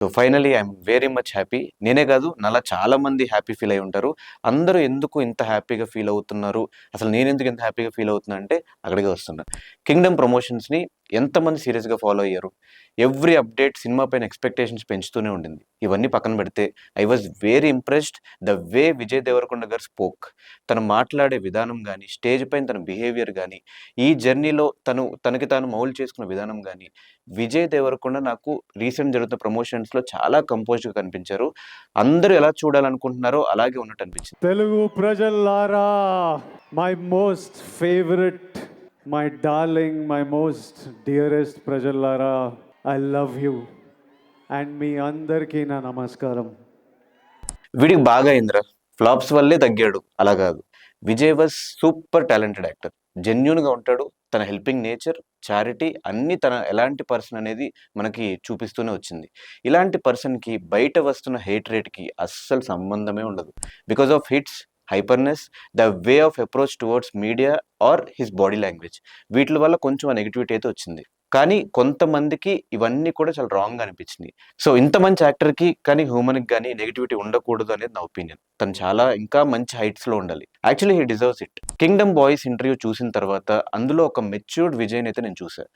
So finally I'm very much happy. నేనే కాదు, నాలా చాలా మంది హ్యాపీ ఫీల్ అయి ఉంటారు. అందరూ ఎందుకు ఇంత హ్యాపీగా ఫీల్ అవుతున్నారు, అసలు నేనెందుకు ఇంత హ్యాపీగా ఫీల్ అవుతున్నా అంటే అక్కడికే వస్తున్నా. కింగ్డమ్ ప్రమోషన్స్ని ఎంతమంది సీరియస్గా ఫాలో అయ్యారు? ఎవ్రీ అప్డేట్ సినిమా పైన ఎక్స్పెక్టేషన్స్ పెంచుతూనే ఉండింది. ఇవన్నీ పక్కన పెడితే I was very impressed the way Vijay Deverakonda గారు స్పోక్. తను మాట్లాడే విధానం కానీ, స్టేజ్ పైన తన బిహేవియర్ కానీ, ఈ జర్నీలో తనకి తాను మౌల్డ్ చేసుకున్న విధానం కానీ, విజయ్ దేవరకొండ నాకు రీసెంట్ జరుగుతున్న ప్రమోషన్స్లో చాలా కంపోజ్డ్గా కనిపించారు. అందరూ ఎలా చూడాలనుకుంటున్నారో అలాగే ఉన్నట్టు అనిపించింది. తెలుగు ప్రజల్లారా, my most favourite, my darling, my most dearest ప్రజల్లారా, ఐ లవ్ యూ అండ్ మీ అందరికీ నా నమస్కారం. వీడికి బాగా అయిందిరా, ఫ్లాప్స్ వల్లే తగ్గాడు అలా కాదు. Vijay was super talented actor. జెన్యూన్గా ఉంటాడు. తన హెల్పింగ్ నేచర్, చారిటీ అన్నీ తన ఎలాంటి పర్సన్ అనేది మనకి చూపిస్తూనే వచ్చింది. ఇలాంటి పర్సన్కి బయట వస్తున్న హేట్ రేట్కి అస్సలు సంబంధమే ఉండదు. Because of hits, hyperness, the way of approach towards media or his body language, వీటి వల్ల కొంచెం నెగిటివిటీ అయితే వచ్చింది. కానీ కొంతమందికి ఇవన్నీ కూడా చాలా రాంగ్ అనిపించినాయి. సో ఇంత మంచి యాక్టర్కి కానీ హ్యూమన్కి కానీ నెగిటివిటీ ఉండకూడదు అనేది నా ఒపీనియన్. తను చాలా ఇంకా మంచి హైట్స్లో ఉండాలి. Actually he deserves it. Kingdom boys interview చూసిన తర్వాత అందులో ఒక మెచ్యూర్డ్ విజయ్ని అయితే నేను చూసాను.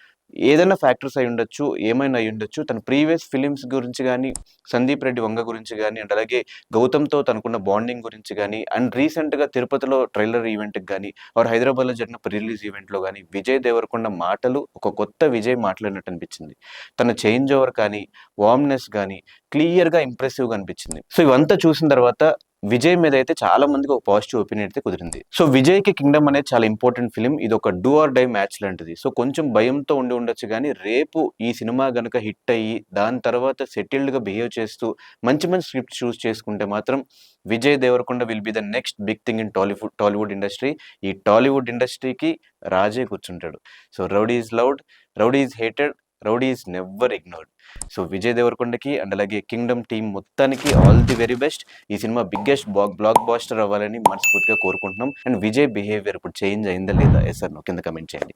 ఏదైనా ఫ్యాక్టర్స్ అయి ఉండొచ్చు, ఏమైనా అయి ఉండొచ్చు, తన ప్రీవియస్ ఫిలిమ్స్ గురించి కానీ, సందీప్ రెడ్డి వంగ గురించి కానీ, అండ్ అలాగే గౌతమ్తో తనకున్న బాండింగ్ గురించి కానీ, అండ్ రీసెంట్గా తిరుపతిలో ట్రైలర్ ఈవెంట్కి కానీ, ఆర్ హైదరాబాద్లో జరిగిన ప్రీ రిలీజ్ ఈవెంట్లో కానీ విజయ్ దేవరకొండ మాటలు ఒక కొత్త విజయ్ మాట్లాడినట్టు అనిపించింది. తన చేంజ్ ఓవర్ కానీ, వార్మ్నెస్ కానీ క్లియర్గా ఇంప్రెసివ్గా అనిపించింది. సో ఇవంతా చూసిన తర్వాత విజయ్ మీద అయితే చాలా మందికి ఒక పాజిటివ్ ఒపీనియన్ అయితే కుదిరింది. సో విజయ్కి కింగ్డమ్ అనేది చాలా ఇంపార్టెంట్ ఫిలిం. ఇది ఒక డూ ఆర్ డై మ్యాచ్ లాంటిది. సో కొంచెం భయంతో ఉండి ఉండొచ్చు, కానీ రేపు ఈ సినిమా గనక హిట్ అయ్యి దాని తర్వాత సెటిల్డ్గా బిహేవ్ చేస్తూ మంచి మంచి స్క్రిప్ట్ చూస్ చేసుకుంటే మాత్రం Vijay Deverakonda will be the next big thing in Tollywood industry. ఈ టాలీవుడ్ ఇండస్ట్రీకి రాజే కూర్చుంటాడు. So rowdy is loud, rowdy is hated, rowdy is never ignored. So Vijay దేవరకొండకి అండ్ అలాగే కింగ్డమ్ టీమ్ మొత్తానికి ఆల్ ది వెరీ బెస్ట్. ఈ సినిమా బిగ్గెస్ట్ బ్లాక్ బాస్టర్ అవ్వాలని మనస్ఫూర్తిగా కోరుకుంటున్నాం. అండ్ విజయ్ బిహేవియర్ ఇప్పుడు చేంజ్ అయిందా లేదా ఎస్ ఆర్ నో కింద కమెంట్ చేయండి.